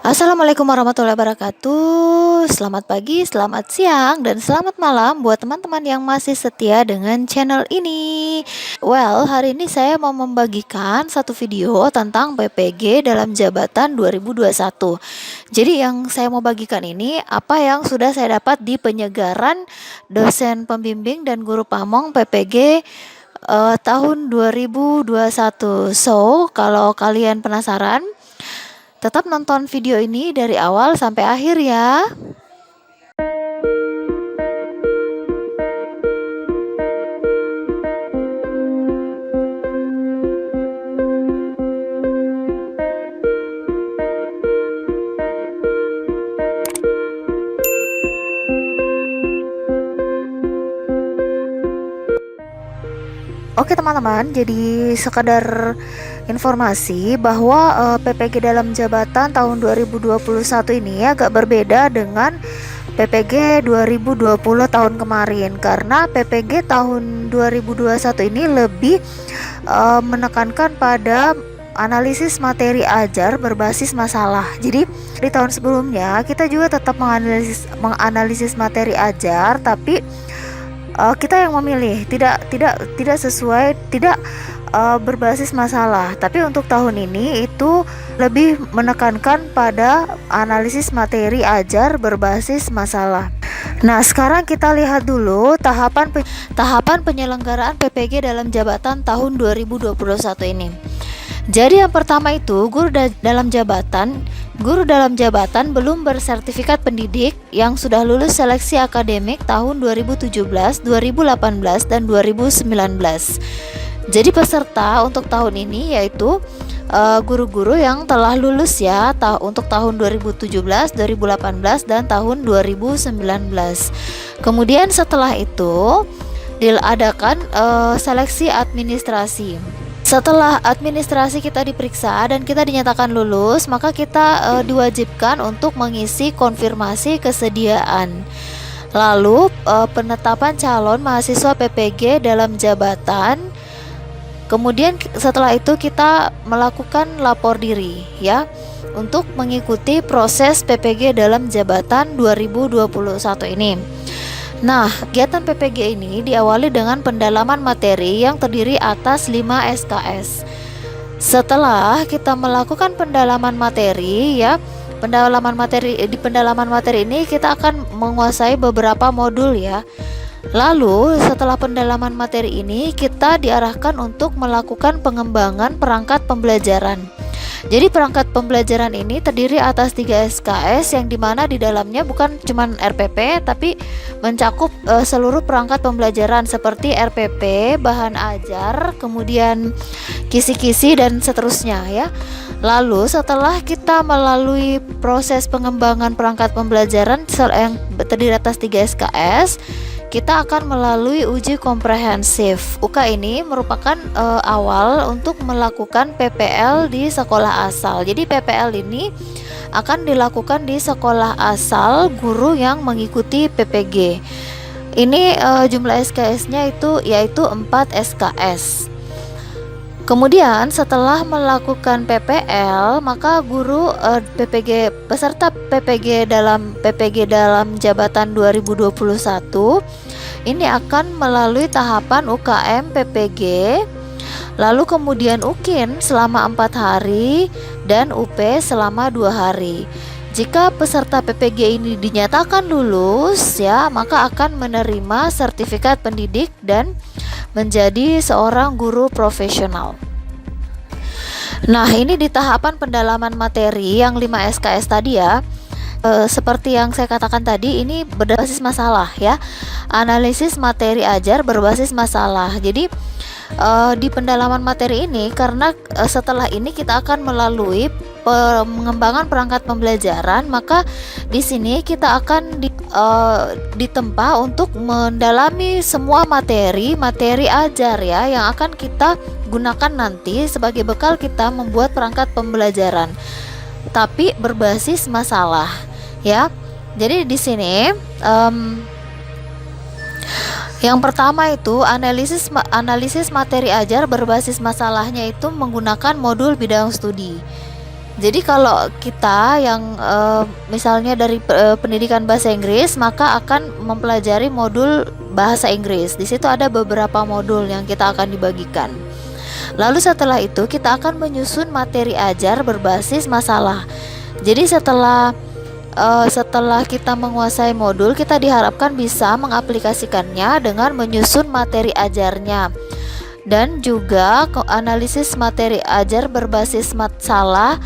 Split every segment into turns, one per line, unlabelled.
Assalamualaikum warahmatullahi wabarakatuh. Selamat pagi, selamat siang, dan selamat malam buat teman-teman yang masih setia dengan channel ini. Well, hari ini saya mau membagikan satu video tentang PPG dalam jabatan 2021. Jadi yang saya mau bagikan ini apa yang sudah saya dapat di penyegaran dosen pembimbing dan guru pamong PPG tahun 2021. So, kalau kalian penasaran, tetap nonton video ini dari awal sampai akhir ya. Oke teman-teman, jadi sekedar informasi bahwa PPG dalam jabatan tahun 2021 ini agak berbeda dengan PPG 2020 tahun kemarin, karena PPG tahun 2021 ini lebih menekankan pada analisis materi ajar berbasis masalah. Jadi di tahun sebelumnya kita juga tetap menganalisis materi ajar, tapi kita yang memilih tidak sesuai, tidak berbasis masalah. Tapi untuk tahun ini itu lebih menekankan pada analisis materi ajar berbasis masalah. Nah, sekarang kita lihat dulu tahapan penyelenggaraan PPG dalam jabatan tahun 2021 ini. Jadi yang pertama itu guru dalam jabatan belum bersertifikat pendidik yang sudah lulus seleksi akademik tahun 2017, 2018, dan 2019. Jadi peserta untuk tahun ini yaitu guru-guru yang telah lulus ya untuk tahun 2017, 2018, dan tahun 2019. Kemudian setelah itu diadakan seleksi administrasi. Setelah administrasi kita diperiksa dan kita dinyatakan lulus, maka kita diwajibkan untuk mengisi konfirmasi kesediaan. Lalu penetapan calon mahasiswa PPG dalam jabatan. Kemudian setelah itu kita melakukan lapor diri ya untuk mengikuti proses PPG dalam jabatan 2021 ini. Nah, kegiatan PPG ini diawali dengan pendalaman materi yang terdiri atas 5 SKS. Setelah kita melakukan pendalaman materi ya, di pendalaman materi ini kita akan menguasai beberapa modul ya. Lalu setelah pendalaman materi ini kita diarahkan untuk melakukan pengembangan perangkat pembelajaran. Jadi perangkat pembelajaran ini terdiri atas 3 SKS yang dimana di dalamnya bukan cuma RPP tapi mencakup seluruh perangkat pembelajaran seperti RPP, bahan ajar, kemudian kisi-kisi dan seterusnya ya. Lalu setelah kita melalui proses pengembangan perangkat pembelajaran yang terdiri atas 3 SKS, kita akan melalui uji komprehensif. UK ini merupakan awal untuk melakukan PPL di sekolah asal. Jadi PPL ini akan dilakukan di sekolah asal guru yang mengikuti PPG. Ini jumlah SKS-nya yaitu 4 SKS. Kemudian setelah melakukan PPL, maka guru peserta PPG dalam jabatan 2021 ini akan melalui tahapan UKM PPG, lalu kemudian UKIN selama 4 hari dan UP selama 2 hari. Jika peserta PPG ini dinyatakan lulus ya, maka akan menerima sertifikat pendidik dan menjadi seorang guru profesional. Nah, ini di tahapan pendalaman materi yang 5 SKS tadi ya. Seperti yang saya katakan tadi, ini berbasis masalah ya. Analisis materi ajar berbasis masalah. Jadi di pendalaman materi ini karena setelah ini kita akan melalui pengembangan perangkat pembelajaran, maka di sini kita akan ditempa untuk mendalami semua materi ajar ya yang akan kita gunakan nanti sebagai bekal kita membuat perangkat pembelajaran, tapi berbasis masalah ya. Jadi di sini yang pertama itu analisis materi ajar berbasis masalahnya itu menggunakan modul bidang studi. Jadi kalau kita yang misalnya dari pendidikan bahasa Inggris, maka akan mempelajari modul bahasa Inggris. Di situ ada beberapa modul yang kita akan dibagikan. Lalu setelah itu kita akan menyusun materi ajar berbasis masalah. Jadi setelah kita menguasai modul, kita diharapkan bisa mengaplikasikannya dengan menyusun materi ajarnya dan juga analisis materi ajar berbasis masalah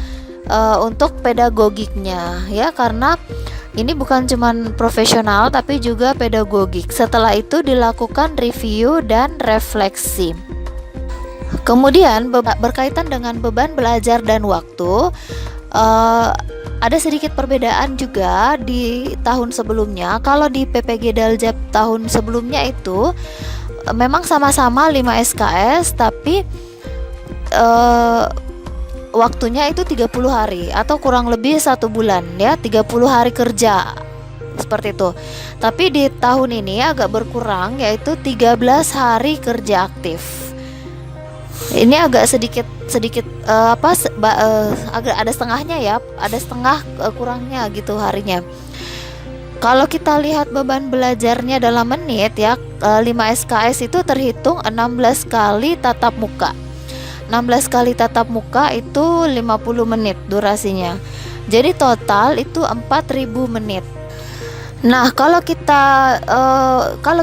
untuk pedagogiknya ya, karena ini bukan cuman profesional tapi juga pedagogik. Setelah itu dilakukan review dan refleksi. Kemudian berkaitan dengan beban belajar dan waktu, ada sedikit perbedaan juga di tahun sebelumnya. Kalau di PPG Daljab tahun sebelumnya itu memang sama-sama 5 SKS, tapi waktunya itu 30 hari atau kurang lebih 1 bulan ya, 30 hari kerja seperti itu. Tapi di tahun ini agak berkurang, yaitu 13 hari kerja aktif. Ini agak sedikit agak ada setengahnya ya, ada setengah kurangnya gitu harinya. Kalau kita lihat beban belajarnya dalam menit ya, 5 SKS itu terhitung 16 kali tatap muka. 16 kali tatap muka itu 50 menit durasinya. Jadi total itu 4.000 menit. Nah, kalau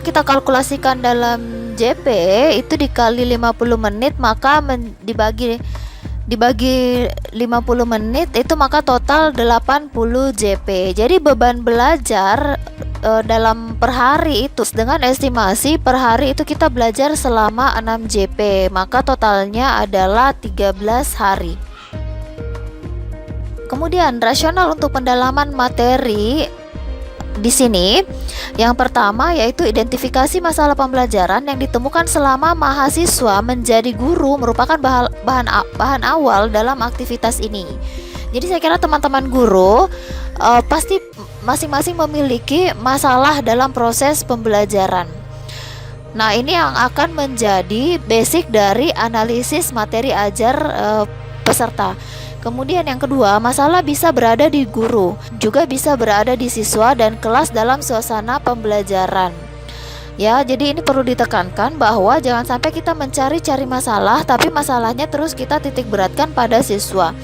kita kalkulasikan dalam JP itu dikali 50 menit, maka dibagi 50 menit itu maka total 80 JP. Jadi beban belajar dalam per hari itu dengan estimasi per hari itu kita belajar selama 6 JP, maka totalnya adalah 13 hari. Kemudian rasional untuk pendalaman materi di sini yang pertama yaitu identifikasi masalah pembelajaran yang ditemukan selama mahasiswa menjadi guru merupakan bahan awal dalam aktivitas ini. Jadi saya kira teman-teman guru pasti masing-masing memiliki masalah dalam proses pembelajaran. Nah, ini yang akan menjadi basic dari analisis materi ajar peserta. Kemudian yang kedua, masalah bisa berada di guru, juga bisa berada di siswa dan kelas dalam suasana pembelajaran. Ya, jadi ini perlu ditekankan bahwa jangan sampai kita mencari-cari masalah, tapi masalahnya terus kita titik beratkan pada siswa.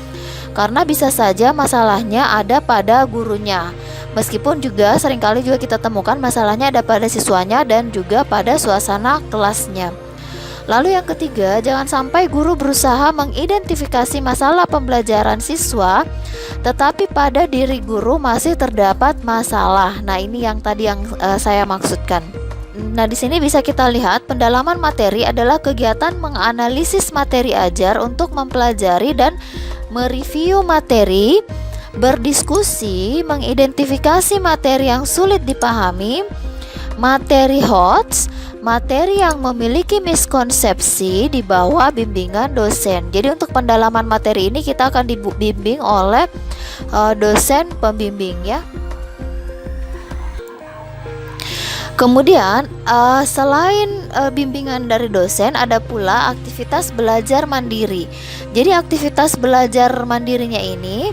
Karena bisa saja masalahnya ada pada gurunya. Meskipun juga seringkali juga kita temukan masalahnya ada pada siswanya dan juga pada suasana kelasnya. Lalu yang ketiga, jangan sampai guru berusaha mengidentifikasi masalah pembelajaran siswa, tetapi pada diri guru masih terdapat masalah. Nah, ini yang tadi yang saya maksudkan. Nah, di sini bisa kita lihat pendalaman materi adalah kegiatan menganalisis materi ajar untuk mempelajari dan mereview materi, berdiskusi, mengidentifikasi materi yang sulit dipahami, materi HOTS, materi yang memiliki miskonsepsi di bawah bimbingan dosen. Jadi untuk pendalaman materi ini kita akan dibimbing oleh dosen pembimbing ya. Kemudian selain bimbingan dari dosen, ada pula aktivitas belajar mandiri. Jadi aktivitas belajar mandirinya ini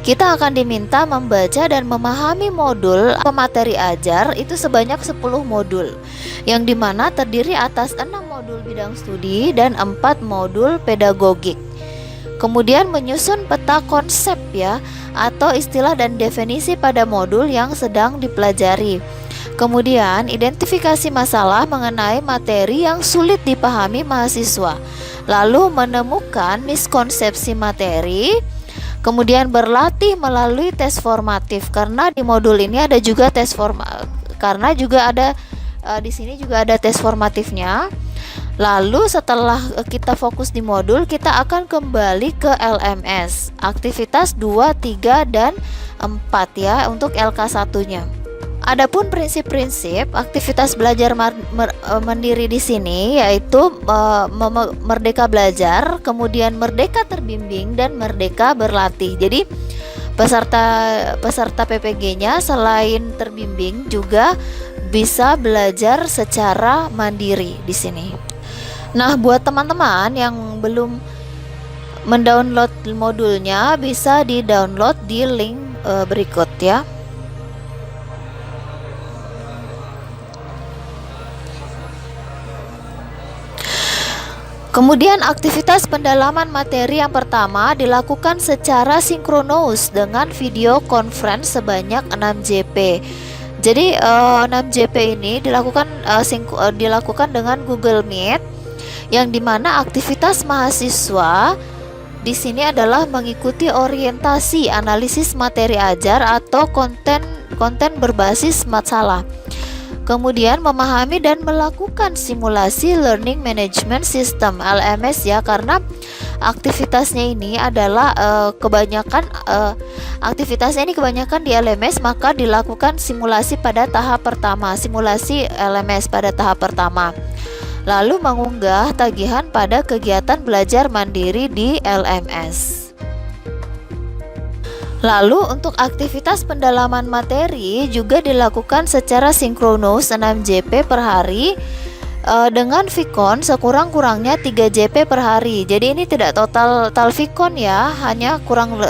kita akan diminta membaca dan memahami modul materi ajar itu sebanyak 10 modul, yang dimana terdiri atas 6 modul bidang studi dan 4 modul pedagogik. Kemudian menyusun peta konsep ya, atau istilah dan definisi pada modul yang sedang dipelajari. Kemudian identifikasi masalah mengenai materi yang sulit dipahami mahasiswa, lalu menemukan miskonsepsi materi. Kemudian berlatih melalui tes formatif, karena di modul ini ada juga tes karena juga ada di sini juga ada tes formatifnya. Lalu setelah kita fokus di modul, kita akan kembali ke LMS, aktivitas 2, 3, dan 4 ya untuk LK1-nya. Adapun prinsip-prinsip aktivitas belajar mandiri di sini yaitu merdeka belajar, kemudian merdeka terbimbing dan merdeka berlatih. Jadi peserta PPG-nya selain terbimbing juga bisa belajar secara mandiri di sini. Nah, buat teman-teman yang belum mendownload modulnya bisa di-download di link berikut ya. Kemudian aktivitas pendalaman materi yang pertama dilakukan secara sinkronus dengan video conference sebanyak 6 JP. Jadi 6 JP ini dilakukan dengan Google Meet, yang dimana aktivitas mahasiswa di sini adalah mengikuti orientasi analisis materi ajar atau konten berbasis masalah. Kemudian memahami dan melakukan simulasi Learning Management System LMS ya, karena aktivitasnya ini adalah aktivitasnya ini kebanyakan di LMS, maka dilakukan simulasi pada tahap pertama, simulasi LMS pada tahap pertama. Lalu mengunggah tagihan pada kegiatan belajar mandiri di LMS. Lalu untuk aktivitas pendalaman materi juga dilakukan secara sinkronus 6 JP per hari dengan Vicon sekurang-kurangnya 3 JP per hari. Jadi ini tidak total Vicon ya, hanya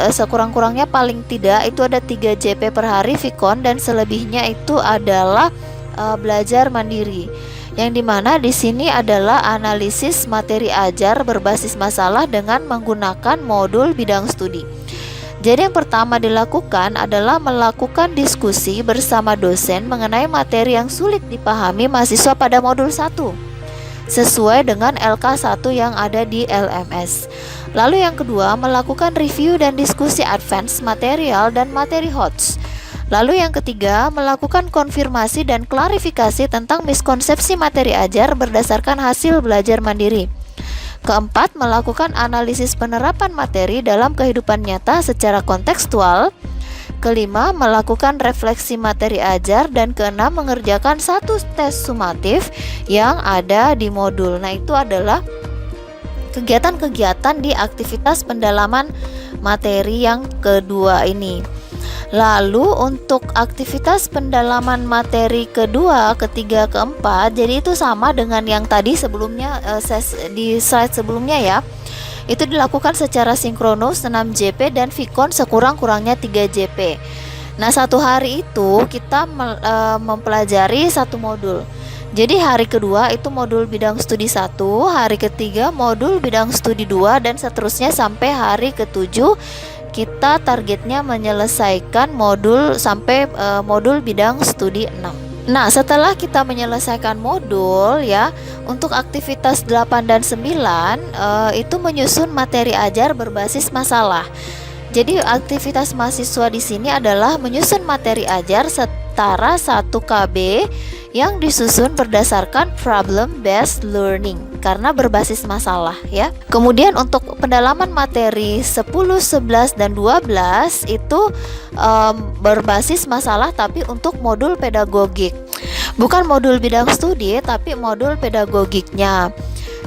sekurang-kurangnya paling tidak itu ada 3 JP per hari Vicon, dan selebihnya itu adalah belajar mandiri. Yang dimana di sini adalah analisis materi ajar berbasis masalah dengan menggunakan modul bidang studi. Jadi yang pertama dilakukan adalah melakukan diskusi bersama dosen mengenai materi yang sulit dipahami mahasiswa pada modul 1 sesuai dengan LK1 yang ada di LMS. Lalu yang kedua, melakukan review dan diskusi advance material dan materi HOTS. Lalu yang ketiga, melakukan konfirmasi dan klarifikasi tentang miskonsepsi materi ajar berdasarkan hasil belajar mandiri. Keempat, melakukan analisis penerapan materi dalam kehidupan nyata secara kontekstual. Kelima, melakukan refleksi materi ajar. Dan keenam, mengerjakan satu tes sumatif yang ada di modul. Nah, itu adalah kegiatan-kegiatan di aktivitas pendalaman materi yang kedua ini. Lalu untuk aktivitas pendalaman materi kedua, ketiga, keempat, jadi itu sama dengan yang tadi sebelumnya di slide sebelumnya ya. Itu dilakukan secara sinkronus 6 JP dan Vicon sekurang-kurangnya 3 JP. Nah, satu hari itu kita mempelajari satu modul. Jadi hari kedua itu modul bidang studi 1, hari ketiga modul bidang studi 2, dan seterusnya sampai hari ke-7 kita targetnya menyelesaikan modul sampai modul bidang studi 6. Nah, setelah kita menyelesaikan modul ya, untuk aktivitas 8 dan 9 itu menyusun materi ajar berbasis masalah. Jadi aktivitas mahasiswa di sini adalah menyusun materi ajar setara 1 KB yang disusun berdasarkan problem based learning karena berbasis masalah ya. Kemudian untuk pendalaman materi 10, 11 dan 12 itu berbasis masalah tapi untuk modul pedagogik. Bukan modul bidang studi tapi modul pedagogiknya.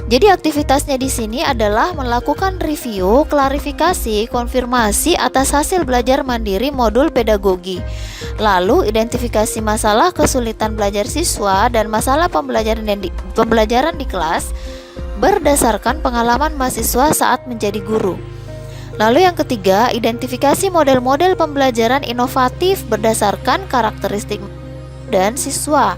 Jadi aktivitasnya di sini adalah melakukan review, klarifikasi, konfirmasi atas hasil belajar mandiri modul pedagogi. Lalu identifikasi masalah kesulitan belajar siswa dan masalah pembelajaran di kelas berdasarkan pengalaman mahasiswa saat menjadi guru. Lalu yang ketiga, identifikasi model-model pembelajaran inovatif berdasarkan karakteristik dan siswa.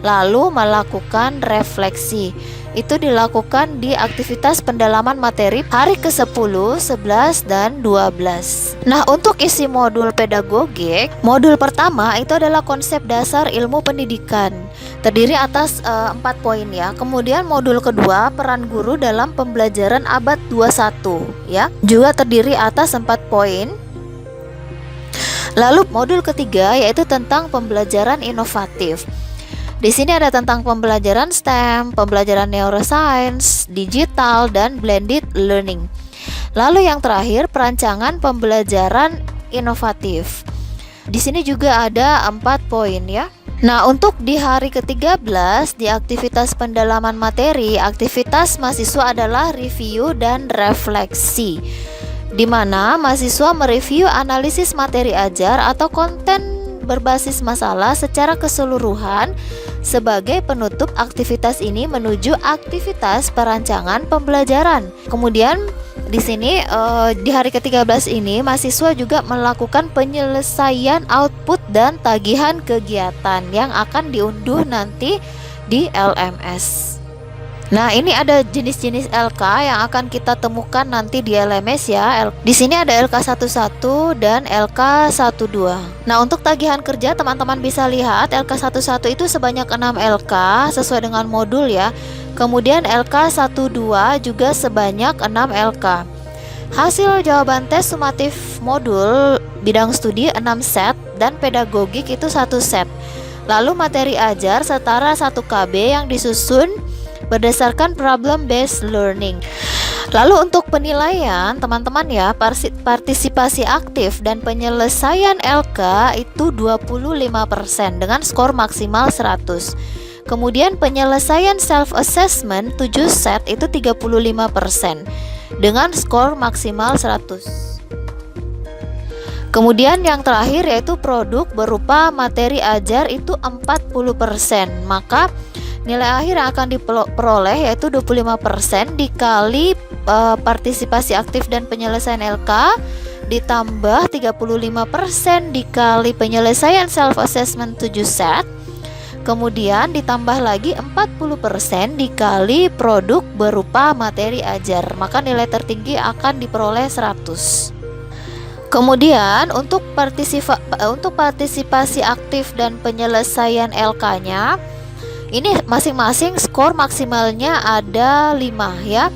Lalu melakukan refleksi. Itu dilakukan di aktivitas pendalaman materi hari ke-10, 11, dan 12. Nah, untuk isi modul pedagogik, modul pertama itu adalah konsep dasar ilmu pendidikan. Terdiri atas 4 poin ya. Kemudian modul kedua, peran guru dalam pembelajaran abad 21 ya. Juga terdiri atas 4 poin. Lalu modul ketiga yaitu tentang pembelajaran inovatif. Di sini ada tentang pembelajaran STEM, pembelajaran neuroscience, digital, dan blended learning. Lalu yang terakhir, perancangan pembelajaran inovatif. Di sini juga ada 4 poin ya. Nah, untuk di hari ke-13 di aktivitas pendalaman materi, aktivitas mahasiswa adalah review dan refleksi, di mana mahasiswa mereview analisis materi ajar atau konten berbasis masalah secara keseluruhan sebagai penutup aktivitas ini menuju aktivitas perancangan pembelajaran. Kemudian di sini di hari ke-13 ini mahasiswa juga melakukan penyelesaian output dan tagihan kegiatan yang akan diunduh nanti di LMS. Nah, ini ada jenis-jenis LK yang akan kita temukan nanti di LMS ya. Di sini ada LK11 dan LK12. Nah, untuk tagihan kerja teman-teman bisa lihat LK11 itu sebanyak 6 LK sesuai dengan modul ya. Kemudian LK12 juga sebanyak 6 LK. Hasil jawaban tes sumatif modul bidang studi 6 set dan pedagogik itu 1 set. Lalu materi ajar setara 1 KB yang disusun berdasarkan problem based learning. Lalu untuk penilaian teman-teman ya, partisipasi aktif dan penyelesaian LK itu 25% dengan skor maksimal 100. Kemudian penyelesaian self assessment 7 set itu 35% dengan skor maksimal 100. Kemudian yang terakhir yaitu produk berupa materi ajar itu 40%. Maka nilai akhir yang akan diperoleh yaitu 25% dikali partisipasi aktif dan penyelesaian LK ditambah 35% dikali penyelesaian self assessment 7 set. Kemudian ditambah lagi 40% dikali produk berupa materi ajar. Maka nilai tertinggi akan diperoleh 100. Kemudian untuk partisipasi aktif dan penyelesaian LK-nya ini masing-masing skor maksimalnya ada 5 ya.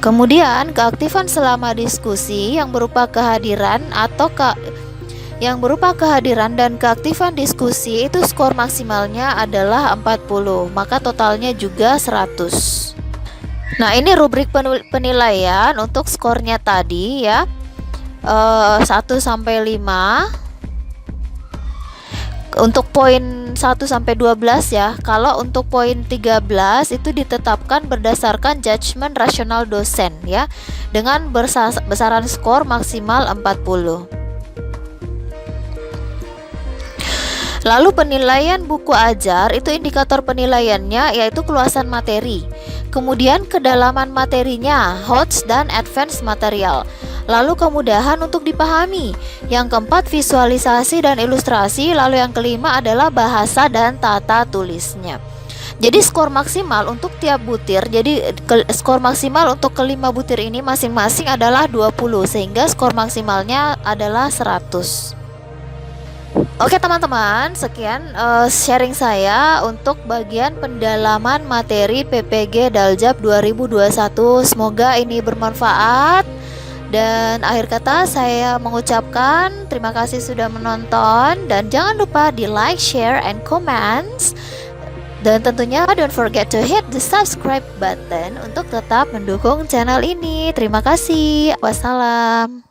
Kemudian keaktifan selama diskusi yang berupa kehadiran dan keaktifan diskusi itu skor maksimalnya adalah 40. Maka totalnya juga 100. Nah, ini rubrik penilaian untuk skornya tadi ya. 1 sampai 5. Untuk poin 1 sampai 12 ya. Kalau untuk poin 13 itu ditetapkan berdasarkan judgement rasional dosen ya, dengan besaran skor maksimal 40. Lalu penilaian buku ajar itu indikator penilaiannya yaitu keluasan materi. Kemudian kedalaman materinya, HOTS dan advance material. Lalu kemudahan untuk dipahami. Yang keempat visualisasi dan ilustrasi. Lalu yang kelima adalah bahasa dan tata tulisnya. Jadi skor maksimal untuk tiap butir, skor maksimal untuk kelima butir ini masing-masing adalah 20, sehingga skor maksimalnya adalah 100. Oke teman-teman, sekian sharing saya untuk bagian pendalaman materi PPG Daljab 2021. Semoga ini bermanfaat. Dan akhir kata saya mengucapkan terima kasih sudah menonton, dan jangan lupa di like, share, and comments. Dan tentunya don't forget to hit the subscribe button untuk tetap mendukung channel ini. Terima kasih. Wassalam.